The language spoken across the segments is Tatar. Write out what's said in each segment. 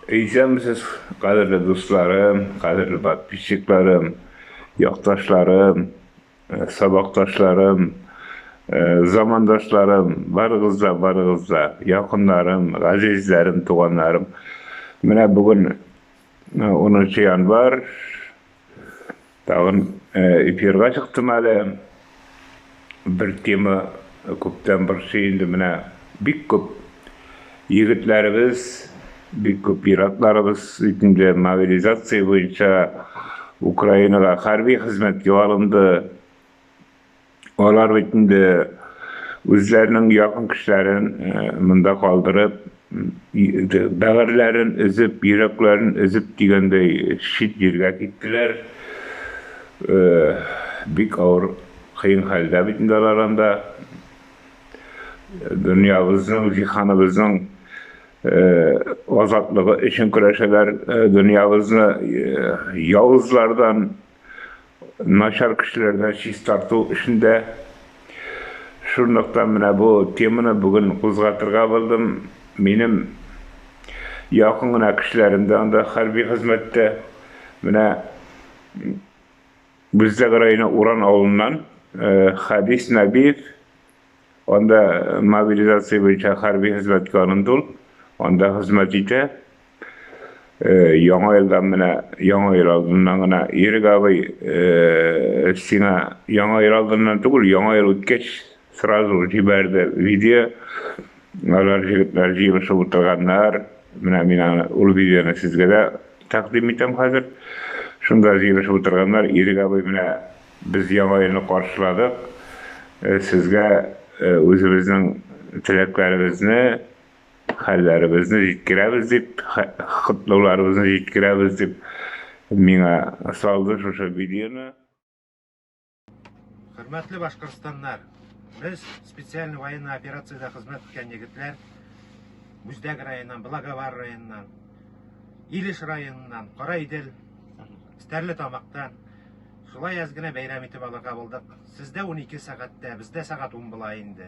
Eýsemsiz gaderli dostlarym, gaderli batpişçiklerim, ýokdaşlarym, sabakdaşlarym, zamandaşlarym, barygyzda, ýakynlarym, gazizlerim, tuganlarym. Mine bugün 10-njy ýanwar tagyn efirge çykdym hali. Bir tema köpden bir şeyindi mine bik köp ýigitlerimiz, bik köp piratlarımız içinde mobilizasiýa boýunça Ukrainaga harbi hizmetge alındı. Olar bitinde özlerinin yakın kişilerin mında kaldyryp, bägerlerin üzüp, ýüreklerin üzüp digende şit ýerge gittiler. Bik awr kıyın halda bitinde aranda dünyamızın, cihanımızın azatlığı için küreşeler, dünyamızı yavuzlardan, naşar kişilerden şiş tartı işinde. Şundaktan mine bu temini bugün kuzgatırga buldum. Benim yakın kişilerimden de harbi hizmette mine bizde garayına uran oğlundan Hadis Nabiyev onda mobilizasiýa boýunça harbi hizmetge alındy. Onda hizmet ite ýaňa ýyldan mine ýaňa ýyl aldyndan gana Erik abi siňe ýaňa ýyl aldyndan tugul ýaňa ýyl ötgeç srazu jiberdi video. Alar jigitler jygyşyp oturganlar mine ul videonu sizge de takdim etem hazır. Şunda jygyşyp oturganlar Erik abi mine biz ýaňa ýylyny garşyladyk. Sizge özümizden tileklerimizni, hallerimizni ýetkiräbis dip, hytlawlarymyzy ýetkiräbis dip meňe saldy şo videonu. Hürmetli Başkırstanlar, biz spesialny военный operatsiýada hizmet etken ýigitler Müzdäk raýonundan, Blagovar raýonundan, İliş raýonundan, Garaýdil, Sterlitamakdan şulay azgına beýram etip alarga boldyk. Sizde 12 sagatda, bizde sagat 10 bulaýyndy.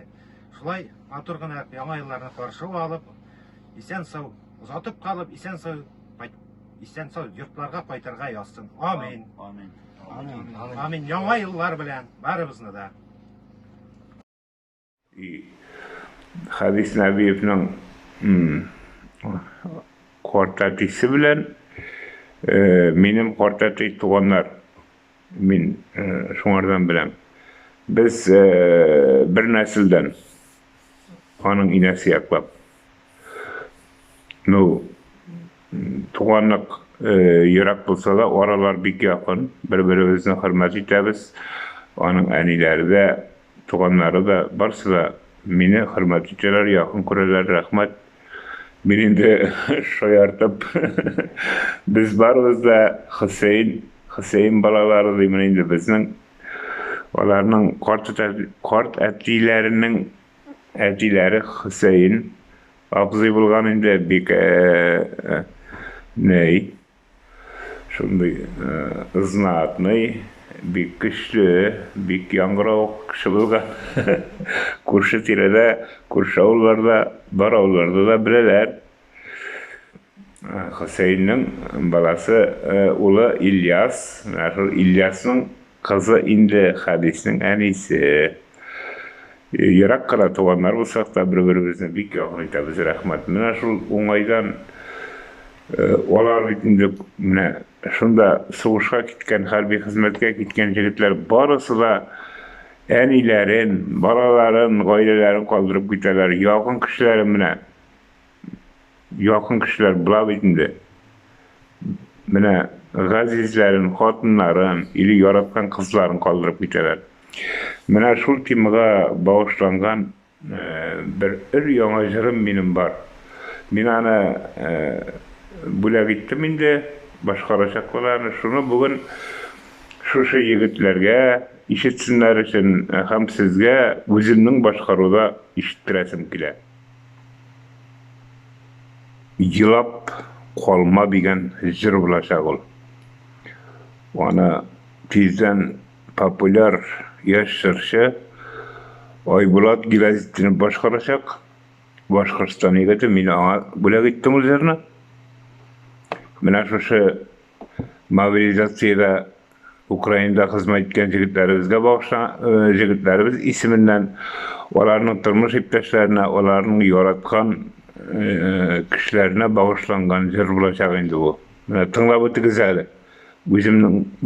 Şulay aturgyna ýaňa ýyllaryny garşyp alyp, isen-saw uzatyp kalyp, isen-saw ýurtlarga gaýtarga ýaşsyn. Amin. Amin. Amin. Ýaňa ýyllar bilen barybızny da. Hadis Nabiýewiň kortatysi bilen menim kortaty tuganlar min şoňardan bilen. Biz bir nesilden anyň inesi ýaklap no tuganlyk ýerak bolsa da oralar bik ýakyn, bir-birimizni hürmet etebis. Anyň änileri de tuganlary da barsy da meni hürmet etýärler, ýakyn köreler, rahmat. Meni de şoýartyp biz barybız da Hüseyin balalary diýmen indi bizniň olaryň kort ätileriniň ätileri Hüseyin abzy bolgan indi bik ney şunday iznatny bik güçlü, bik ýangyrak kişi bolgan. Kurşy tirede, kurşawlarda, barawlarda da bileler. Hüseyin'in balası ulu İlyas. İlyas'ın kızı indi Hadis'in enisi. Ýerak gala tuganlar bolsak da bir-birimizni bik ýakyn etebis, rahmat. Mine şol oňaýdan olar bitinde mine şunda suguşga gitken, harbi hizmetge gitken jigitler barysy da änilerin, balaların, gaýlelerin kaldyryp gitseler. Ýakyn kişiler mine ýakyn kişiler bula bitinde mine gazizlerin, hatynlaryň, ili ýaratgan kızlaryň kaldyryp gitseler. Mine şol temaga bagışlangan bir ýaňa jyrum menim bar. Men ana bula gitdim indi, başgaraşak bolany şunu bugün şu ýigitlerge işitsinler için hem sizge özümniň başgaruda işittiresim kile. Ýylap kolma digen jyr bulaşak ol. Ona tizden popüler ýaşşyrşy Aýbulat Gilazetini başgaraşak. Başkırstan'a gittim, men bula gitdim üzerine. Mine şu mobilizasyada Ukraynada hizmet etken jigitlerimizge jigitlerimiz isiminden olaryň turmuş ipdeşlerine, olaryň ýoratgan kişilerine bagışlangan jer bolajak indi bu. Mine tyňlap ötügizäli.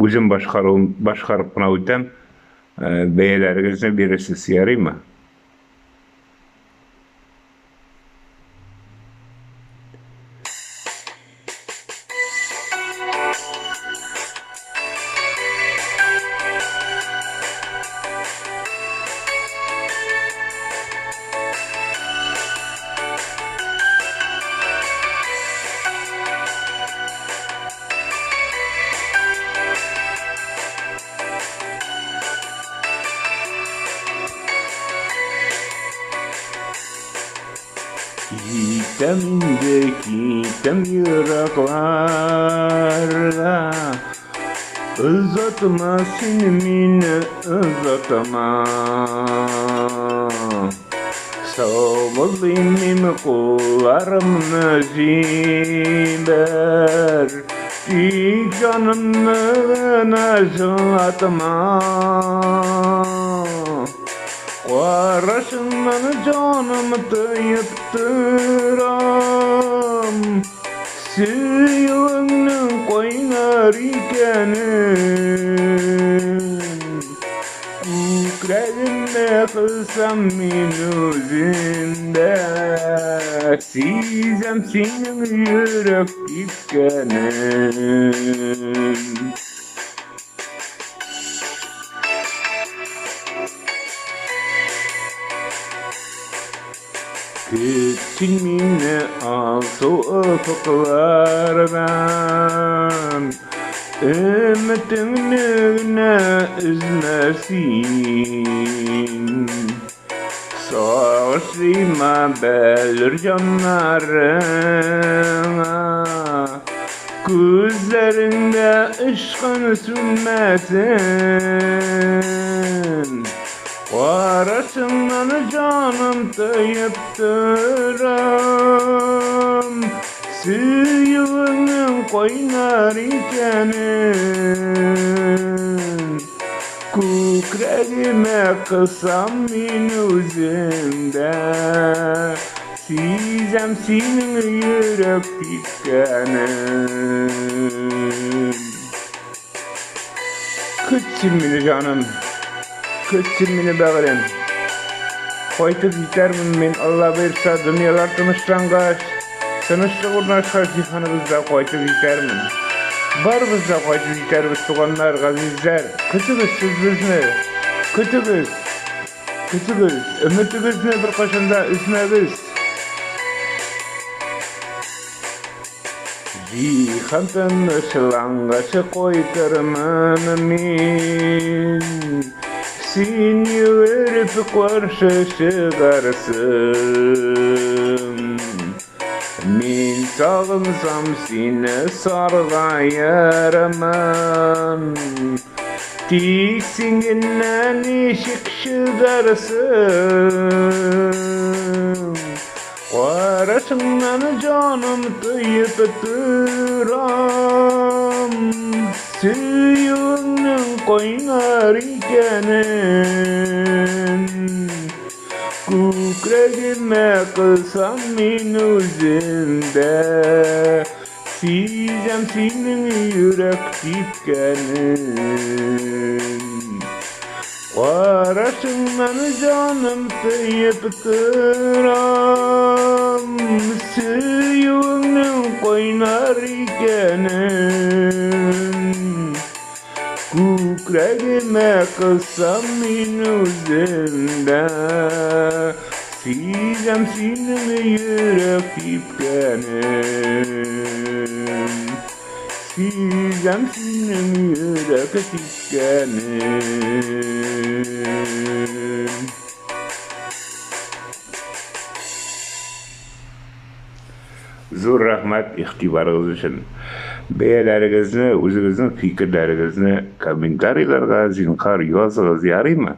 Özüm başkaryp buna ötem beýelerinizi beresiz ýarymy? Gittem yıraklarda uzatma seni mine uzatma Soğulayım kullarımı ziber Dik canımı acılatma Qarasından canımı tıyıptıram Suyuğunun koynar ikenin Kukreğime kılsam min özünde Sizem senin yürek dikkenin Küçük mine alsa ufuklardan Ümitini üzmesin Sağışıyma belir canlarına Gözlerinde ışkın sünmesin Qarasından canım tıyıptıram Suyuğunun koynar ikenin Kukreğime kılsam min özünde Sizem senin yürek dikkenin Küçüm mini canım Küçüm mini bağırın Koytup yitermin men Allah bersa dünyalar tınışlangaç Tınışlık urnaşka cihanımızda koytup yitermin Bar bizde koytup yitermiz tuğanlar, gazizler Kütübüz siz bizni Kütübüz Ümitimizni bir kaşında üzmebiz Cihan tınışlangaçı koytırmın min Sen yürüp karşı çıkarsın Min sağımsam seni sargayarman Tiksinden işik çıkarsın Qarasından canım tıyıptıram Suyuğunun koynar ikenin Kukreğime kılsam min özünde Sizem senin yürek dikkenin Qarasından canım tıyıptıram Suyuğunun koynar ikenin Kukreğime kılsam min özünde Sizem senin yürek dikkenin Sizem senin yürek dikkenin Zor rahmet ihtibarınız için. Beýelerinizni, özüňiziň pikirlerinizni kommentariýlarga zinhar ýazgyňyz ýarymy?